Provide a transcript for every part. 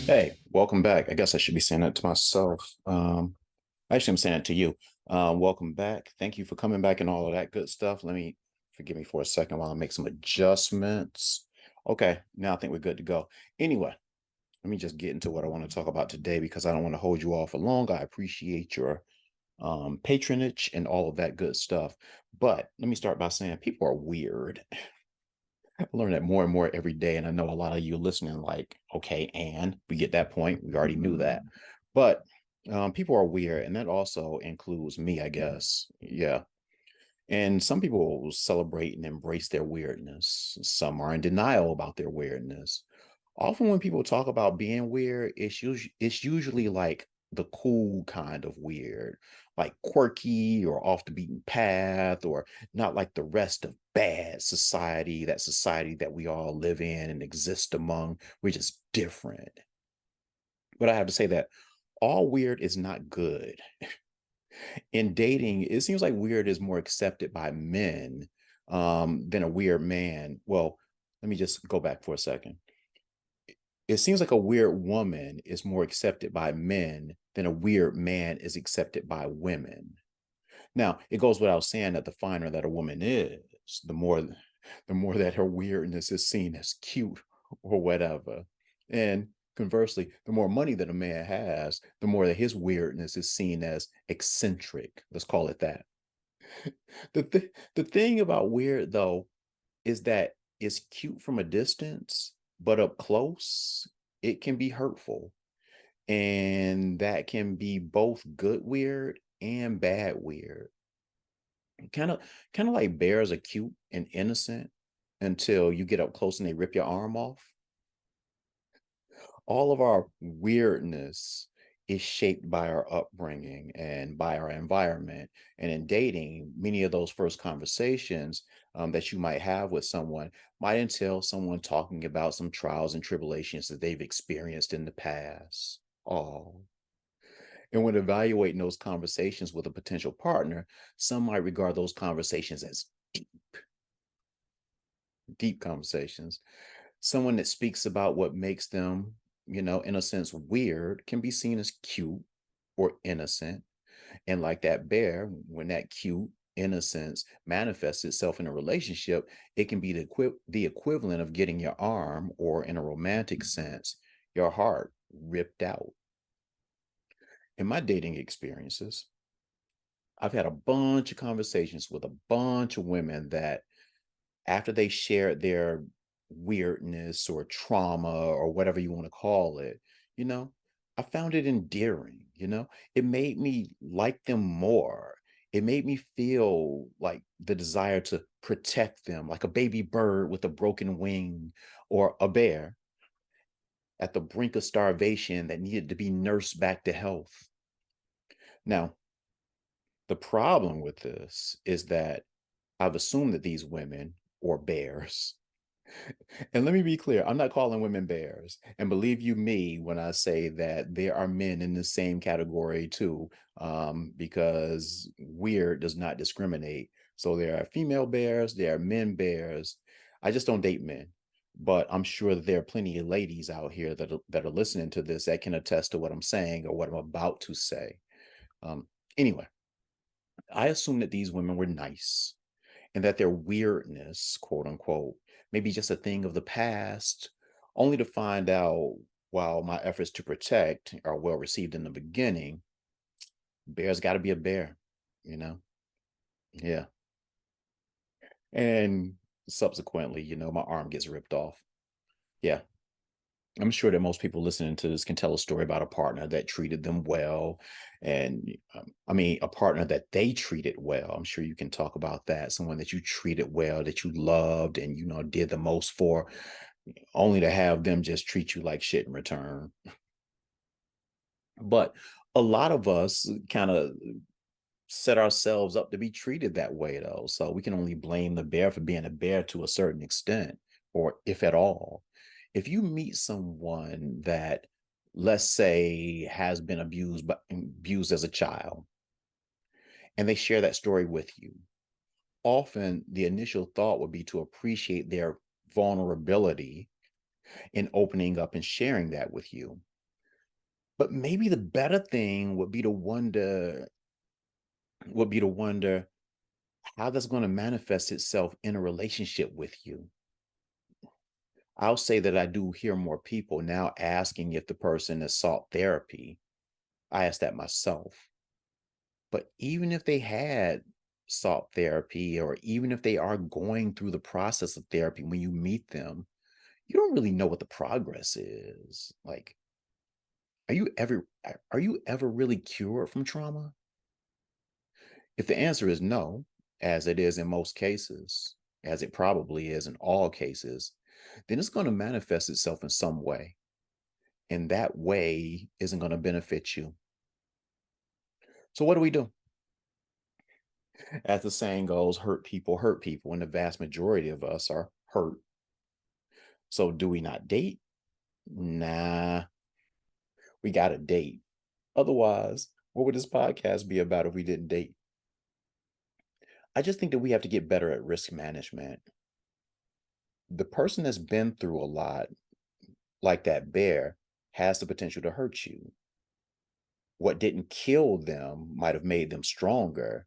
Hey, welcome back. I guess I should be saying that to myself. Actually, I'm saying it to you. Welcome back. Thank you for coming back and all of that good stuff. Forgive me for a second while I make some adjustments. Okay, now I think we're good to go. Anyway, let me just get into what I want to talk about today because I don't want to hold you all for long. I appreciate your patronage and all of that good stuff. But let me start by saying people are weird. I learn that more and more every day. And I know a lot of you listening, like, okay, and we get that point. We already knew that. But people are weird. And that also includes me, I guess. Yeah. And some people will celebrate and embrace their weirdness. Some are in denial about their weirdness. Often when people talk about being weird, it's usually like the cool kind of weird, like quirky or off the beaten path, or not like the rest of bad society, that society that we all live in and exist among. We're just different. But I have to say that all weird is not good. In dating, it seems like weird is more accepted by men than a weird man. Well, let me just go back for a second. It seems like a weird woman is more accepted by men than a weird man is accepted by women. Now, it goes without saying that the finer that a woman is, the more that her weirdness is seen as cute or whatever. And conversely, the more money that a man has, the more that his weirdness is seen as eccentric. Let's call it that. The thing about weird though is that it's cute from a distance, but up close, it can be hurtful. And that can be both good weird and bad weird. Kind of like bears are cute and innocent until you get up close and they rip your arm off. All of our weirdness is shaped by our upbringing and by our environment. And in dating, many of those first conversations that you might have with someone might entail someone talking about some trials and tribulations that they've experienced in the past. Oh, and when evaluating those conversations with a potential partner, some might regard those conversations as deep, deep conversations. Someone that speaks about what makes them, in a sense, weird can be seen as cute or innocent. And like that bear, when that cute innocence manifests itself in a relationship, it can be the equivalent of getting your arm, or in a romantic sense, your heart ripped out. In my dating experiences, I've had a bunch of conversations with a bunch of women that after they shared their weirdness or trauma or whatever you want to call it, you know, I found it endearing. It made me like them more. It made me feel like the desire to protect them, like a baby bird with a broken wing, or a bear at the brink of starvation that needed to be nursed back to health. Now, the problem with this is that I've assumed that these women, or bears, and let me be clear, I'm not calling women bears. And believe you me when I say that there are men in the same category too, because weird does not discriminate. So there are female bears, there are men bears. I just don't date men. But I'm sure that there are plenty of ladies out here that are listening to this that can attest to what I'm saying or what I'm about to say. Anyway, I assume that these women were nice and that their weirdness, quote unquote, may be just a thing of the past, only to find out while my efforts to protect are well received in the beginning, bear's got to be a bear, you know? Yeah. And subsequently, my arm gets ripped off. Yeah. I'm sure that most people listening to this can tell a story about a partner that treated them well. And I mean, a partner that they treated well. I'm sure you can talk about that. Someone that you treated well, that you loved and, did the most for, only to have them just treat you like shit in return. But a lot of us kind of set ourselves up to be treated that way, though. So we can only blame the bear for being a bear to a certain extent, or if at all. If you meet someone that, let's say, has been abused as a child, and they share that story with you, often the initial thought would be to appreciate their vulnerability in opening up and sharing that with you. But maybe the better thing would be to wonder how that's going to manifest itself in a relationship with you. I'll say that I do hear more people now asking if the person has sought therapy. I asked that myself. But even if they had sought therapy, or even if they are going through the process of therapy, when you meet them, you don't really know what the progress is. Like, are you ever really cured from trauma? If the answer is no, as it is in most cases, as it probably is in all cases, then it's going to manifest itself in some way. And that way isn't going to benefit you. So what do we do? As the saying goes, hurt people, and the vast majority of us are hurt. So do we not date? Nah, we got to date. Otherwise, what would this podcast be about if we didn't date? I just think that we have to get better at risk management. The person that's been through a lot, like that bear, has the potential to hurt you. What didn't kill them might have made them stronger,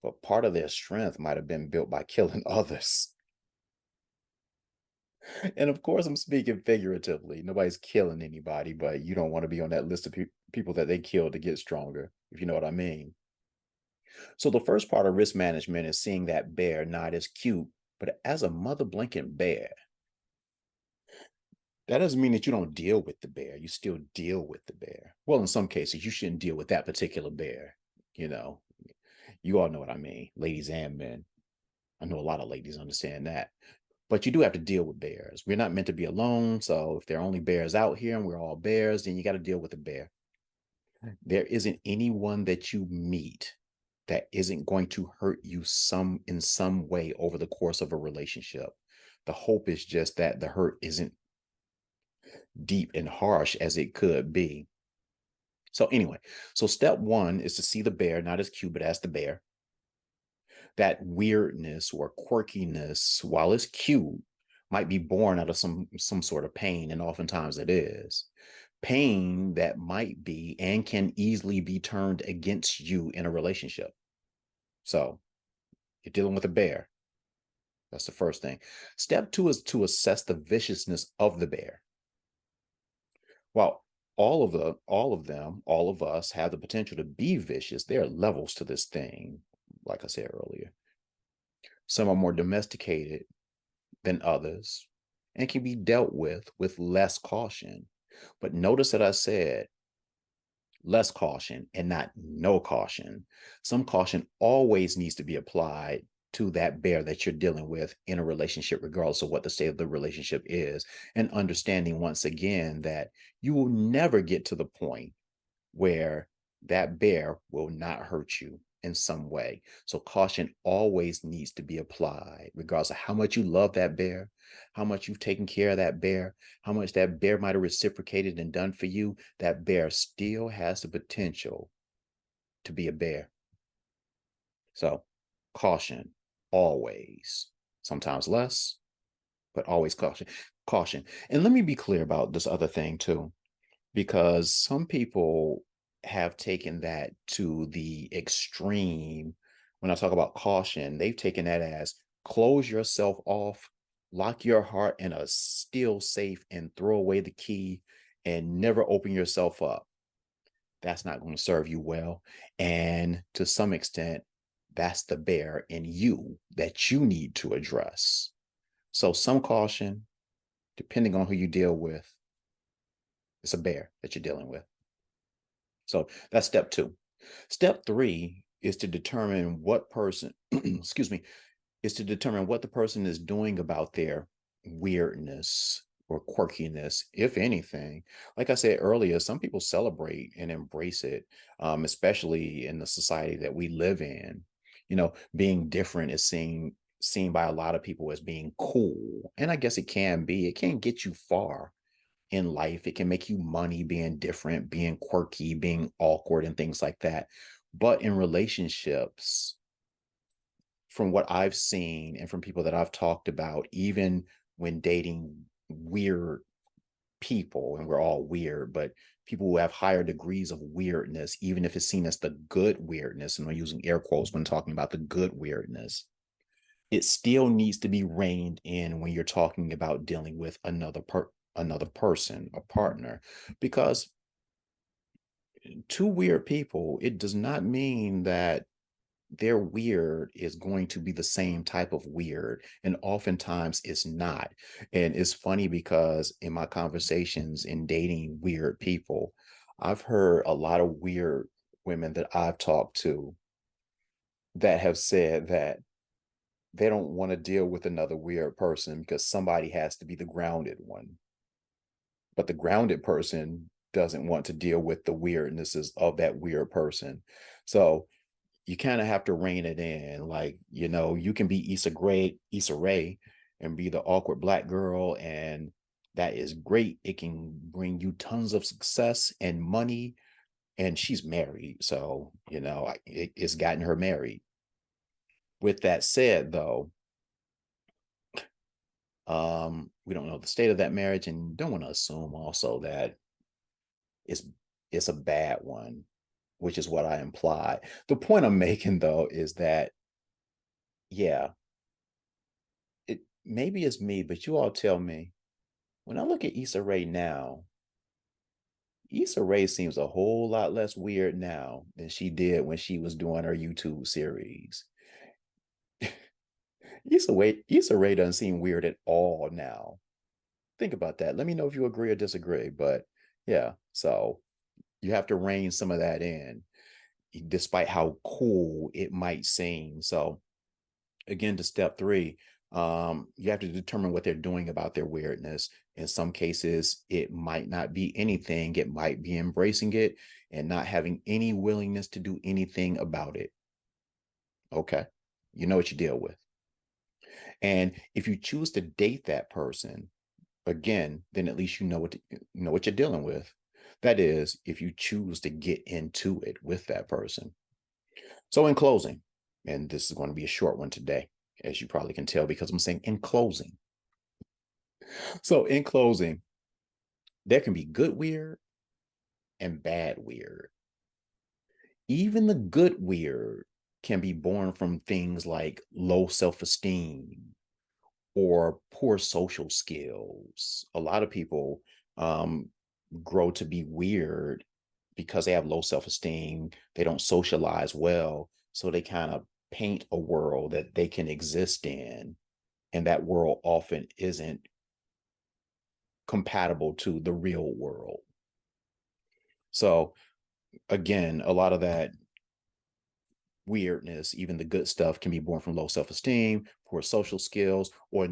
but part of their strength might have been built by killing others. And of course, I'm speaking figuratively. Nobody's killing anybody, but you don't want to be on that list of people that they killed to get stronger, if you know what I mean. So the first part of risk management is seeing that bear not as cute, but as a mother blanket bear. That doesn't mean that you don't deal with the bear. You still deal with the bear. Well, in some cases, you shouldn't deal with that particular bear. You know, you all know what I mean, ladies and men. I know a lot of ladies understand that. But you do have to deal with bears. We're not meant to be alone. So if there are only bears out here and we're all bears, then you got to deal with the bear. There isn't anyone that you meet that isn't going to hurt you in some way over the course of a relationship. The hope is just that the hurt isn't deep and harsh as it could be. So anyway, so step one is to see the bear not as cute, but as the bear. That weirdness or quirkiness, while it's cute, might be born out of some sort of pain, and oftentimes it is. Pain that might be and can easily be turned against you in a relationship. So you're dealing with a bear. That's the first thing. Step two is to assess the viciousness of the bear. While all of us have the potential to be vicious, there are levels to this thing, like I said earlier. Some are more domesticated than others and can be dealt with less caution. But notice that I said less caution and not no caution. Some caution always needs to be applied to that bear that you're dealing with in a relationship, regardless of what the state of the relationship is, and understanding once again that you will never get to the point where that bear will not hurt you in some way. So caution always needs to be applied, regardless of how much you love that bear, how much you've taken care of that bear, how much that bear might have reciprocated and done for you. That bear still has the potential to be a bear. So caution always, sometimes less, but always caution. Caution. And let me be clear about this other thing too, because some people have taken that to the extreme. When I talk about caution, they've taken that as close yourself off, lock your heart in a steel safe, and throw away the key and never open yourself up. That's not going to serve you well. And to some extent, that's the bear in you that you need to address. So some caution, depending on who you deal with, it's a bear that you're dealing with. So that's step two. Step three is to determine what person, excuse me, is to determine what the person is doing about their weirdness or quirkiness, if anything. Like I said earlier, some people celebrate and embrace it, especially in the society that we live in. You know, being different is seen by a lot of people as being cool. And I guess it can be. It can get you far in life. It can make you money being different, being quirky, being awkward, and things like that. But in relationships, from what I've seen and from people that I've talked about, even when dating weird people, and we're all weird, but people who have higher degrees of weirdness, even if it's seen as the good weirdness, and I'm using air quotes when talking about the good weirdness, it still needs to be reined in when you're talking about dealing with another person, a partner, because two weird people, it does not mean that their weird is going to be the same type of weird. And oftentimes it's not. And it's funny because in my conversations in dating weird people, I've heard a lot of weird women that I've talked to that have said that they don't want to deal with another weird person because somebody has to be the grounded one. But the grounded person doesn't want to deal with the weirdnesses of that weird person. So you kind of have to rein it in. Like, you can be Issa Rae and be the awkward Black girl, and that is great. It can bring you tons of success and money, and she's married. So, it's gotten her married. With that said, though, we don't know the state of that marriage, and don't want to assume also that it's it's a bad one, which is what I implied. The point I'm making though is that, yeah, it maybe it's me, but you all tell me. When I look at Issa Rae now, Issa Rae seems a whole lot less weird now than she did when she was doing her YouTube series. Issa Rae doesn't seem weird at all now. Think about that. Let me know if you agree or disagree. But yeah, so you have to rein some of that in, despite how cool it might seem. So again, to step three, you have to determine what they're doing about their weirdness. In some cases, it might not be anything. It might be embracing it and not having any willingness to do anything about it. Okay. You know what you deal with. And if you choose to date that person, again, then at least you know what you're dealing with. That is, if you choose to get into it with that person. So in closing, and this is going to be a short one today, as you probably can tell because I'm saying in closing. So in closing, there can be good weird and bad weird. Even the good weird can be born from things like low self-esteem or poor social skills. A lot of people grow to be weird because they have low self-esteem. They don't socialize well. So they kind of paint a world that they can exist in. And that world often isn't compatible to the real world. So again, a lot of that weirdness, even the good stuff, can be born from low self-esteem, poor social skills, or a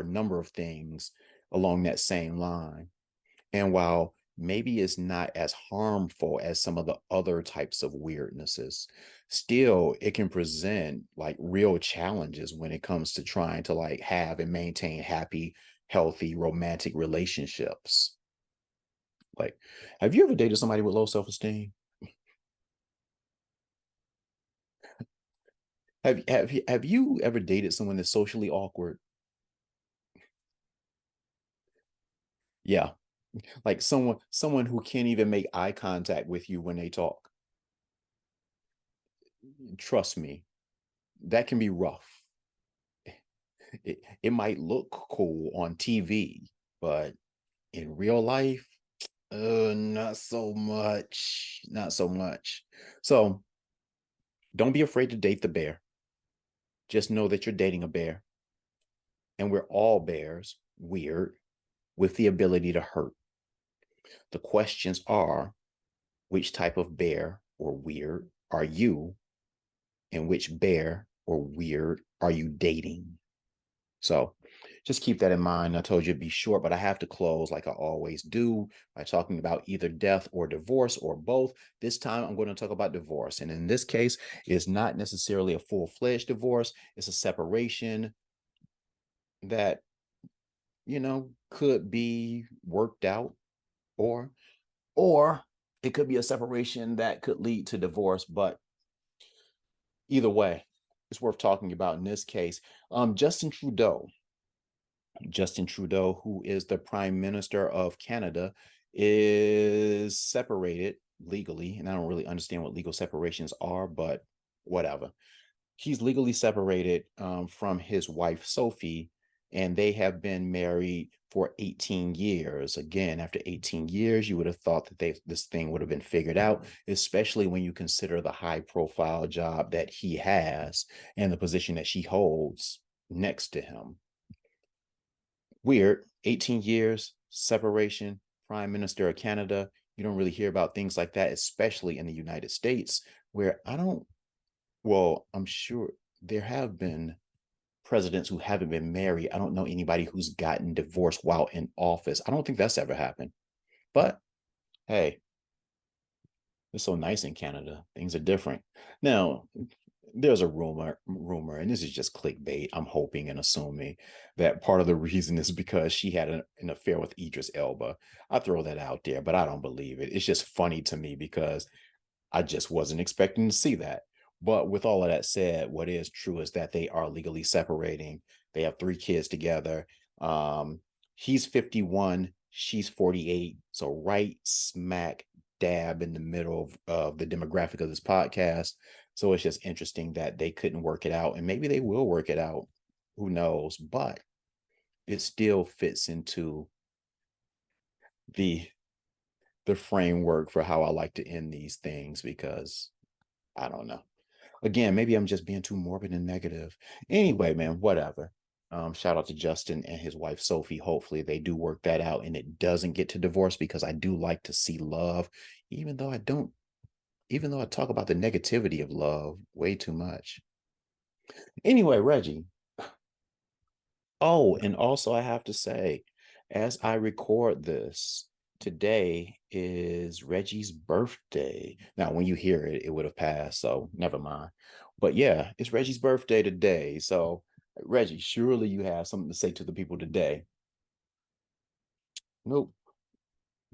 number of things along that same line. And while maybe it's not as harmful as some of the other types of weirdnesses, still it can present like real challenges when it comes to trying to like have and maintain happy, healthy, romantic relationships. Like, have you ever dated somebody with low self-esteem? Have you ever dated someone that's socially awkward? Yeah, like someone who can't even make eye contact with you when they talk. Trust me, that can be rough. It might look cool on TV, but in real life, not so much. Not so much. So don't be afraid to date the bear. Just know that you're dating a bear. And we're all bears, weird, with the ability to hurt. The questions are, which type of bear or weird are you? And which bear or weird are you dating? So just keep that in mind. I told you it'd be short, but I have to close like I always do by talking about either death or divorce or both. This time I'm going to talk about divorce. And in this case, it's not necessarily a full-fledged divorce. It's a separation that, could be worked out, or or it could be a separation that could lead to divorce. But either way, it's worth talking about in this case. Justin Trudeau Justin Trudeau, who is the Prime Minister of Canada, is separated legally. And I don't really understand what legal separations are, but whatever. He's legally separated from his wife, Sophie, and they have been married for 18 years. Again, after 18 years, you would have thought that this thing would have been figured out, especially when you consider the high profile job that he has and the position that she holds next to him. Weird. 18 years, separation, Prime Minister of Canada. You don't really hear about things like that, especially in the United States, where I'm sure there have been presidents who haven't been married. I don't know anybody who's gotten divorced while in office. I don't think that's ever happened. But hey, it's so nice in Canada. Things are different. Now, there's a rumor, and this is just clickbait. I'm hoping and assuming that part of the reason is because she had an affair with Idris Elba. I throw that out there, but I don't believe it. It's just funny to me because I just wasn't expecting to see that. But with all of that said, what is true is that they are legally separating. They have 3 kids together. He's 51, she's 48. So right smack dab in the middle of the demographic of this podcast. So it's just interesting that they couldn't work it out. And maybe they will work it out. Who knows? But it still fits into the the framework for how I like to end these things because I don't know. Again, maybe I'm just being too morbid and negative. Anyway, man, whatever. Shout out to Justin and his wife Sophie. Hopefully they do work that out and it doesn't get to divorce because I do like to see love, even though I don't, even though I talk about the negativity of love way too much. Anyway, Reggie. Oh, and also I have to say, as I record this, today is Reggie's birthday. Now, when you hear it, it would have passed, so never mind. But yeah, it's Reggie's birthday today. So, Reggie, surely you have something to say to the people today. Nope.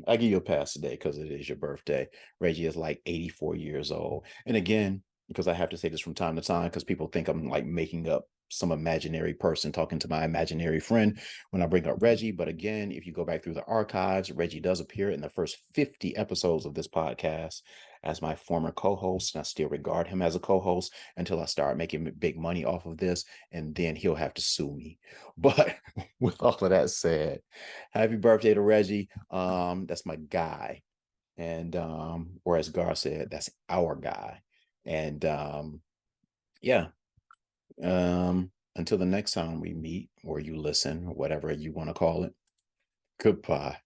I give you a pass today because it is your birthday. Reggie is like 84 years old. And again, because I have to say this from time to time, because people think I'm like making up some imaginary person talking to my imaginary friend when I bring up Reggie. But again, if you go back through the archives, Reggie does appear in the first 50 episodes of this podcast as my former co-host. And I still regard him as a co-host until I start making big money off of this. And then he'll have to sue me. But with all of that said, happy birthday to Reggie. That's my guy. And or as Gar said, that's our guy. And yeah. Until the next time we meet or you listen or whatever you want to call it. Goodbye.